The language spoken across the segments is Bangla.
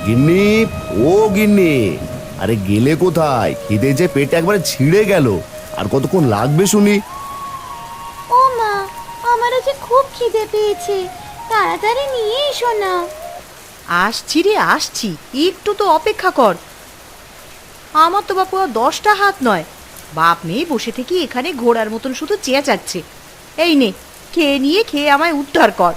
গিন্নি, ও গিন্নি, আরে গেলে কোথায়? খিদে যে পেট একবারে ছিঁড়ে গেল। আর কতক্ষণ লাগবে শুনি? ও মা, আমারও যে খুব খিদে পেয়েছে, তাড়াতাড়ি নিয়ে এসো না। আসছি রে আসছি, একটু তো অপেক্ষা কর। আমার তো বাপু 10টা হাত নয়, বাপ মেয়ে বসে থেকে এখানে ঘোড়ার মতন শুধু চেঁচাচ্ছে। এই নে, খেয়ে নিয়ে খেয়ে আমায় উদ্ধার কর।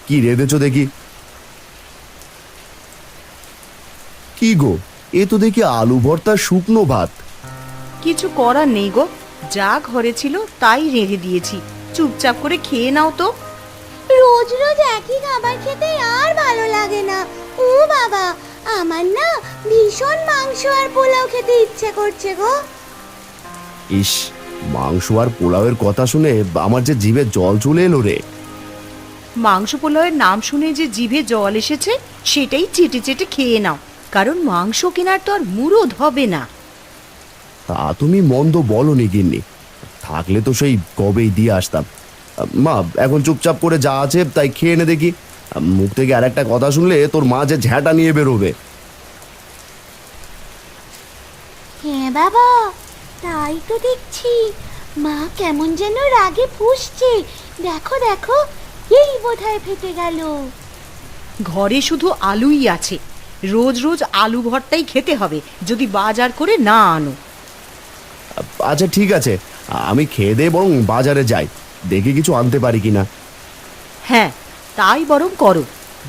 কি রেঁধেছো দেখি? কি গো, এ তো দেখি আলু ভর্তা শুকনো ভাত। কিছু করার নেই গো, যা ঘরে ছিল তাই রেঁধে দিয়েছি, চুপচাপ করে খেয়ে নাও তো। রোজ রোজ একই খাবার খেতে আর ভালো লাগে না। ও বাবা, আমার না ভীষণ মাংস আর পোলাও খেতে ইচ্ছে করছে গো। ইস, মাংস আর পোলাওয়ের কথা শুনে আমার যে জিভে জল চলে এলো রে। মাংস পোলাওয়ের নাম শুনে যে জিভে জল এসেছে সেটাই চেটে চেটে খেয়ে নাও, কারণ মাংস কেনার তো আর মুরদ হবে না। তা তুমি মন্দ বলনি গিন্নি, থাকলে তো সেই কবেই দিয়ে আসতাম। মা, এখন চুপচাপ করে যা আছে তাই খেয়ে নে দেখি। মুখ থেকে আর একটা কথা শুনলে তোর মা যে ঝ্যাঁটা নিয়ে বেরোবে। হ্যাঁ বাবা, তাই তো দেখছি। মা কেমন যেন রাগে ফুঁসছে। দেখো দেখো, এই বোধহয় ফেটে গেল। ঘরে শুধু আলুই আছে, রোজ রোজ আলু ভর্তাই খেতে হবে যদি বাজার করে না আনো। আচ্ছা ঠিক আছে, আমি খেয়ে দিয়ে বরং বাজারে যাই, দেখি কিছু আনতে পারি কিনা। হ্যাঁ, তাই বরং করো,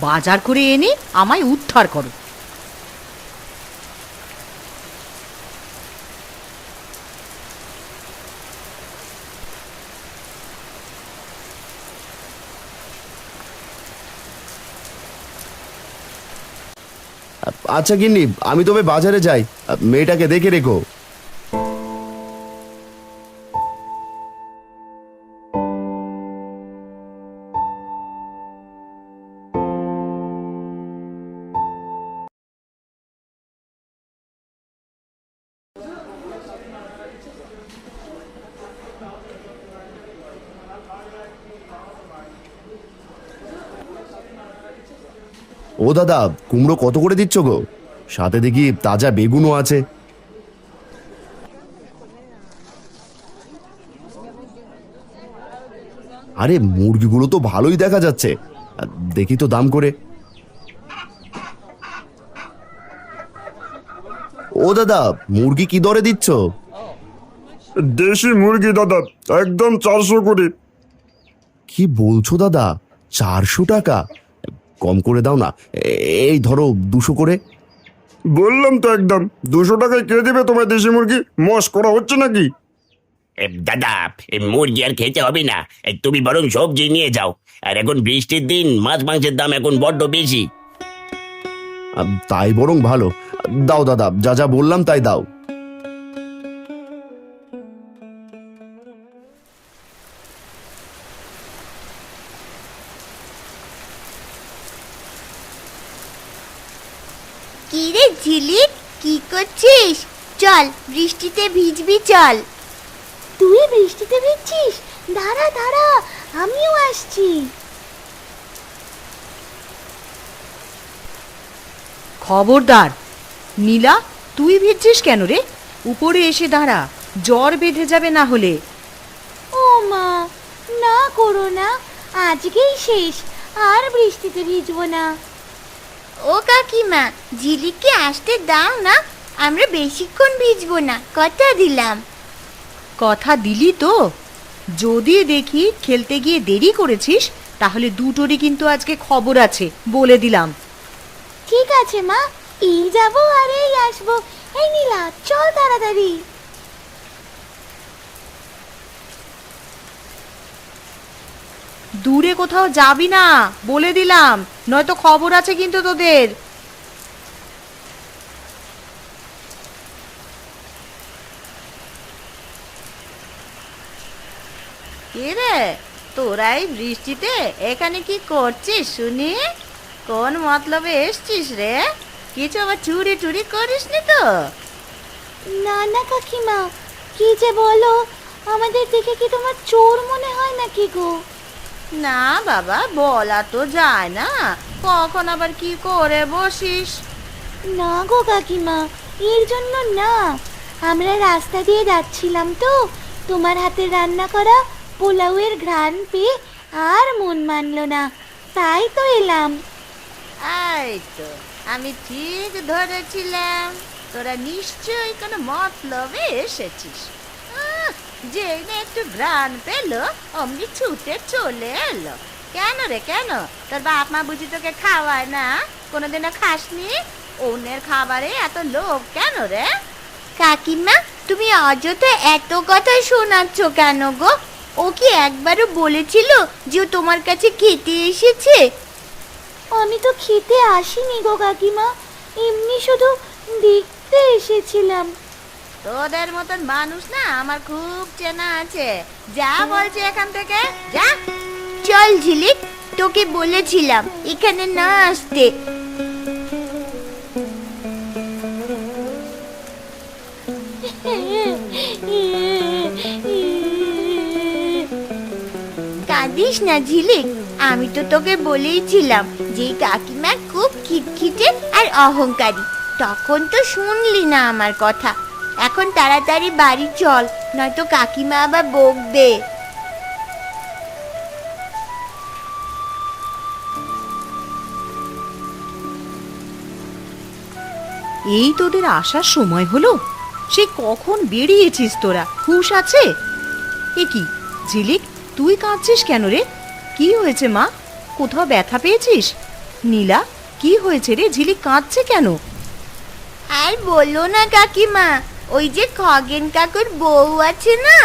বাজার করে এনে আমায় উদ্ধার করো। আচ্ছা গিন্নি, আমি তবে বাজারে যাই, মেয়েটাকে দেখে রেখো। ও দাদা, কুমড়ো কত করে দিচ্ছ গো? সাথে দেখি তাজা বেগুনও আছে। আরে মুরগিগুলো তো ভালোই দেখা যাচ্ছে, দেখি তো দাম করে। ও দাদা, মুরগি কি দরে দিচ্ছ? দেশি মুরগি দাদা, একদম 400 করে। কি বলছো দাদা, 400 টাকা? কম করে দাও না, এই ধরো 200 করে। বললাম তো একদম 200 টাকায় কে দেবে তোমায় দেশি মুরগি? মস করা হচ্ছে নাকি? দাদা, মুরগি আর খেতে হবে না, তুমি বরং সবজি নিয়ে যাও। আর এখন বৃষ্টির দিন, মাছ মাংসের দাম এখন বড্ড বেশি। তাই বরং ভালো। দাও দাদা, যা যা বললাম তাই দাও। কি রে ঝিলিক, কি করছিস? চল, বৃষ্টিতে ভিজবি চল। তুই বৃষ্টিতে ভিজছিস? দাঁড়া দাঁড়া, আমিও আসছি। খবরদার নীলা, তুই ভিজছিস কেন রে? উপরে এসে দাঁড়া, জ্বর বেঁধে যাবে না হলে। ও মা, না করো না, আজকেই শেষ, আর বৃষ্টিতে ভিজবো না। ও কাকিমা, ঝিলিককে আসতে দাও না, আমরা বেশিক্ষণ ভিজবো না, কথা দিলাম। কথা দিলি তো? যদি দেখি খেলতে গিয়ে দেরি করেছিস, তাহলে দুটোরই কিন্তু আজকে খবর আছে, বলে দিলাম। ঠিক আছে মা, এই যাবো আর এই আসবো। এই নীলা, চল তাড়াতাড়ি। দূরে কোথাও যাবি না, বলে দিলাম, নয়তো খবর আছে কিন্তু তোদের। কে রে, তোরা এই বৃষ্টিতে এখানে কি করছিস শুনি? কোন মতলবে এসছিস রে? কিছু আবার চুরি টুরি করিসনি তো? না না কাকিমা, কি যে বলো, আমাদের দেখে কি তোমার চোর মনে হয় নাকি গো? না বাবা, বলা তো যায় না, কখন আবার কি করে বসিস। না গো কাকিমা, এর জন্য না। আমরা রাস্তা দিয়ে যাচ্ছিলাম তো, তোমার হাতে রান্না করা পোলাওয়ের ঘ্রাণ পেয়ে আর মন মানলো না, তাই তো এলাম। এই তো আমি ঠিক ধরেছিলাম, তোরা নিশ্চয়ই কোনো মতলবে এসেছিস। যেই না একটু ঘ্রাণ পেলো অমনি ছুটে চলে এলো। কেন রে কেন, তোর বাপ মা বুঝি তোকে খাওয়ায় না? কোনোদিনও খাসনি? অন্যের খাবারে এত লোভ কেন রে? কাকিমা, তুমি অযথা এত কথা শোনাচ্ছ কেন গো? ও কি একবারও বলেছিল যে ও তোমার কাছে খেতে এসেছে? আমি তো খেতে আসিনি গো কাকিমা, এমনি শুধু দেখতে এসেছিলাম। তোদের মতন মানুষ না আমার খুব চেনা আছে। যা বলছে এখান থেকে যা। চল ঝিলিক, তোকে বলেছিলাম এখানে না আসতে। কাঁদিস না ঝিলিক, আমি তো তোকে বলেইছিলাম যে কাকিমা খুব খিটখিটে আর অহংকারী। তখন তো শুনলি না আমার কথা। এখন তাড়াতাড়ি বাড়ি চল, নয়তো কাকিমা আবার বকবে। এই তোদের আসার সময় হলো? সে কখন বেরিয়েছিস তোরা, হুঁশ আছে? এ কি ঝিলিক, তুই কাঁদছিস কেন রে? কি হয়েছে মা, কোথাও ব্যথা পেয়েছিস? নীলা, কি হয়েছে রে, ঝিলিক কাঁদছে কেন? আর বললো না কাকিমা, ওই যে খগেন কাকুর বউ আছে না,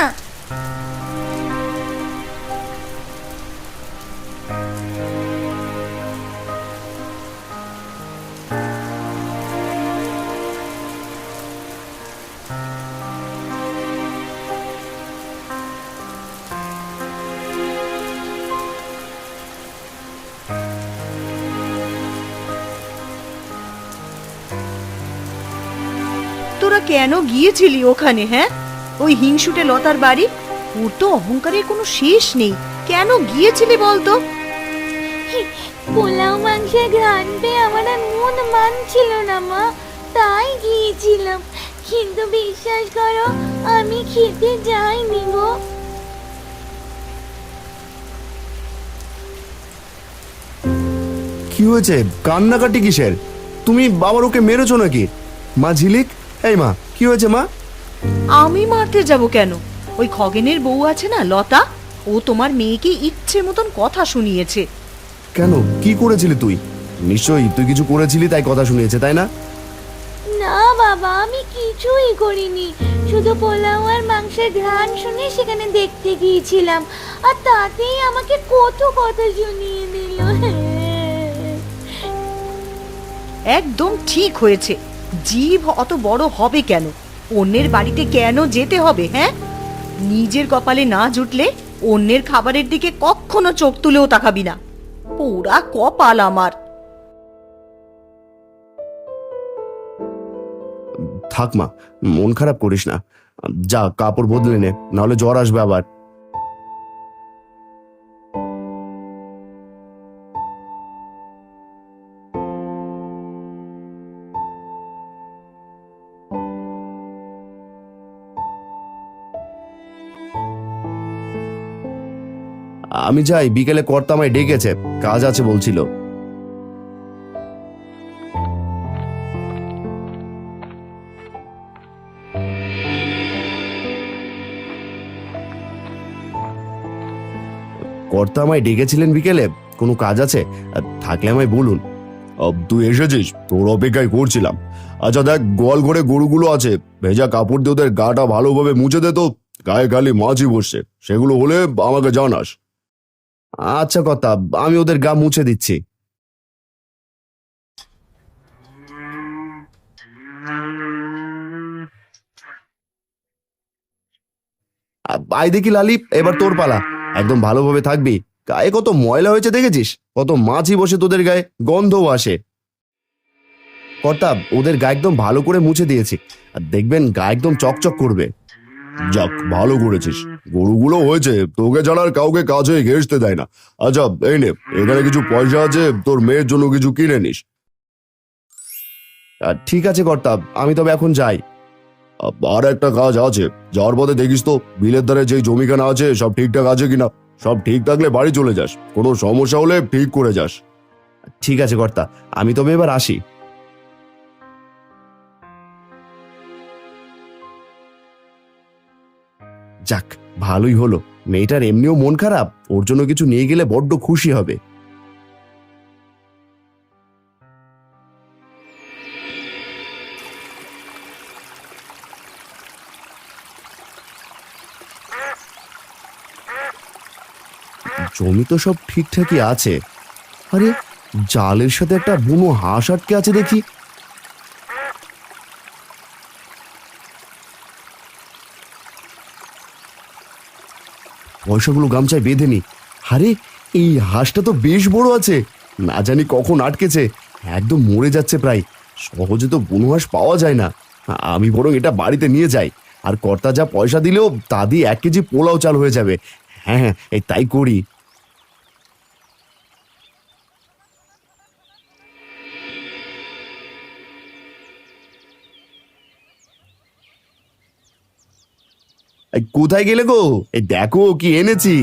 তোরা কেন গিয়েছিলি ওখানে? হ্যাঁ, ওই হিংসুটে লতার বাড়ি? ওর তো অহংকারের কোনো শেষ নেই। কেন গিয়েছিলি বলতো? পোলাও মাংসের ঘ্রাণ পেয়ে আমার আর মন মানছিল না মা, তাই গিয়েছিলাম। কিন্তু বিশ্বাস করো, আমি খেতে যাইনি গো। কি হয়েছে, কান্নাকাটি কিসের? তুমি বাবার ওকে মেরেছো নাকি? মা ঝিলিক, এই মা, কি হয়েছে মা? আমি মারতে যাব কেন? ওই খগেনের বউ আছে না লতা, ও তোমার মেয়েকে ইচ্ছে মতন কথা শুনিয়েছে। কেন, কি করেছিলি তুই? নিশ্চয়ই তুই কিছু করেছিলি তাই কথা শুনিয়েছে, তাই না? না বাবা, আমি কিছুই করিনি, শুধু পোলাও আর মাংসের ঘ্রাণ শুনে সেখানে দেখতে গিয়েছিলাম, আর তাতেই আমাকে কত কথা শুনিয়ে দিল। একদম ঠিক হয়েছে। জীব অত বড় হবে কেন? অন্যের বাড়িতে কেন যেতে হবে? হ্যাঁ, নিজের কপালে না জুটলে অন্যের খাবারের দিকে কখনো চোখ তুলেও তাকাবি না। পোড়া কপাল আমার। থাক মা, মন খারাপ করিস না। যা, কাপড় বদলে নে, নাহলে জ্বর আসবে আবার। আমি যাই, বিকেলে কর্তা আমায় ডেকেছে, কাজ আছে বলছিল। কর্তা আমায় ডেকেছিলেন বিকেলে, কোনো কাজ আছে? থাকলে আমায় বলুন। তুই এসেছিস, তোর অপেক্ষায় করছিলাম। আচ্ছা দেখ, গোয়াল ঘরে গরুগুলো আছে, ভেজা কাপড় দিয়ে ওদের গাটা ভালোভাবে মুছে দে তো, গায়ে খালি মাছি বসছে, সেগুলো হলে আমাকে জানাস। আচ্ছা কর্তা, আমি ওদের গা মুছে দিচ্ছি। আয় দেখি লালি, এবার তোর পালা। একদম ভালোভাবে থাকবি, গায়ে কত ময়লা হয়েছে দেখেছিস? কত মাছি বসে তোদের গায়ে, গন্ধও আসে। কর্তা, ওদের গা একদম ভালো করে মুছে দিয়েছি, আর দেখবেন গা একদম চকচক করবে। যাক, ভালো করেছিস। গরুগুলো হয়েছে, তোকে ছাড়া আর কাউকে কাজে ঘেঁষতে দেয় না। আচ্ছা, এই নে, এখানে কিছু পয়সা আছে, তোর মেয়ের জন্য কিছু কিনে নিস। ঠিক আছে কর্তা, আমি তবে এখন যাই। আর একটা কাজ আছে, যাওয়ার পথে দেখিস তো বিলের ধারে যেই জমিখানা আছে সব ঠিকঠাক আছে কিনা। সব ঠিক থাকলে বাড়ি চলে যাস, কোনো সমস্যা হলে ঠিক করে যাস। ঠিক আছে কর্তা, আমি তবে এবার আসি। যাক, ভালোই হলো। মেয়েটার এমনিও মন খারাপ, ওর জন্য কিছু নিয়ে গেলে বড্ড খুশি হবে। জমি তো সব ঠিকঠাকই আছে। আরে, জালের সাথে একটা বুনো হাঁস আটকে আছে দেখি। পয়সাগুলো গামছায় বেঁধে নি। আরে, এই হাঁসটা তো বেশ বড় আছে, না জানি কখন আটকেছে, একদম মরে যাচ্ছে প্রায়। সহজে তো বুনো হাঁস পাওয়া যায় না। আমি বরং এটা বাড়িতে নিয়ে যাই, আর কর্তা যা পয়সা দিলেও তা দিয়ে 1 কেজি পোলাও চাল হয়ে যাবে। হ্যাঁ হ্যাঁ, এই তাই করি। এই, কোথায় গেলে গো? এই দেখো কি এনেছি।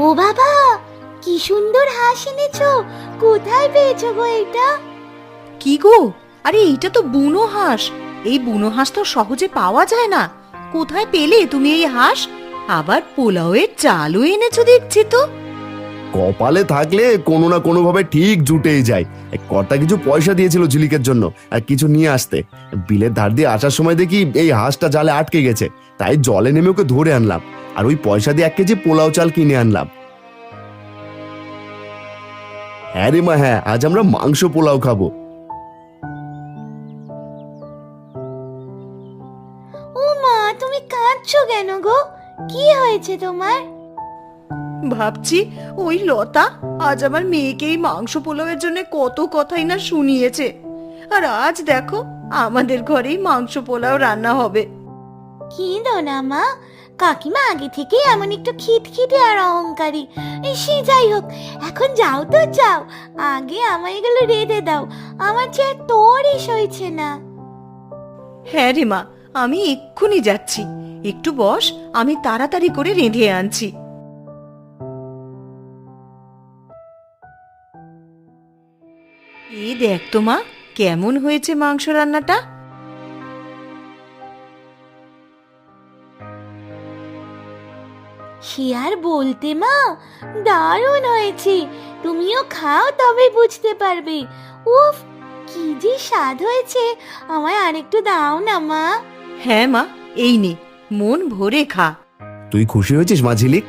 ও বাবা, কি সুন্দর হাঁস এনেছো! কোথায় পেয়েছো গো এটা? কি গো, আরে এইটা তো বুনো হাঁস। এই বুনো হাঁস তো সহজে পাওয়া যায় না। কোথায় পেলে তুমি এই হাঁস? আবার পোলাওয়ের চালও এনেছো দেখছি তো। কপালে থাকলে কোনো না কোনো ভাবে ঠিক জুটেই যায়। এই কর্তা কিছু পয়সা দিয়েছিল ঝিলিকের জন্য আর কিছু নিয়ে আসতে। বিলের ধার দিয়ে আসার সময় দেখি এই হাঁসটা জালে আটকে গেছে, তাই জলে নেমে ওকে ধরে আনলাম, আর ওই পয়সা দিয়ে 1 কেজি পোলাও চাল কিনে আনলাম। হ্যাঁ রে মা, হ্যাঁ, আজ আমরা মাংস পোলাও খাবো। ও মা, তুমি কাঁদছো কেন গো? কি হয়েছে তোমার? ভাবছি ওই লতা আজ আমার মেয়েকে এই মাংস পোলাওয়ের জন্য কত কথাই না শুনিয়েছে, আর আজ দেখো আমাদের ঘরেই মাংস পোলাও রান্না হবে। কিনো না মা, কাকিমা আগে থেকে এমন একটু খিটখিটে আর অহংকারী। সে যাই হোক, এখন যাও তো যাও, আগে আমায় এগুলো রেঁধে দাও, আমার যে আর তোরই সইছে না। হ্যাঁ রে মা, আমি এক্ষুনি যাচ্ছি। একটু বস, আমি তাড়াতাড়ি করে রেঁধে আনছি। এই দেখ তো মা, কেমন হয়েছে মাংস রান্নাটা। সে আর বলতে মা, দারুণ হয়েছে। তুমিও খাও, তবে বুঝতে পারবে। উফ, কি যে স্বাদ হয়েছে! আমায় আরেকটু দাও না মা। হ্যাঁ মা, এই নে, মন ভরে খা। তুই খুশি হয়েছিস মা ঝিলিক?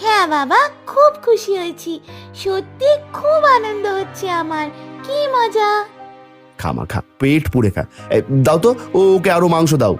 হ্যাঁ বাবা, খুব খুশি হয়েছি। সত্যি খুব আনন্দ হচ্ছে আমার। কি মজা! খা মা, খা, পেট পুড়ে খা। দাও তো, ওকে আরো মাংস দাও।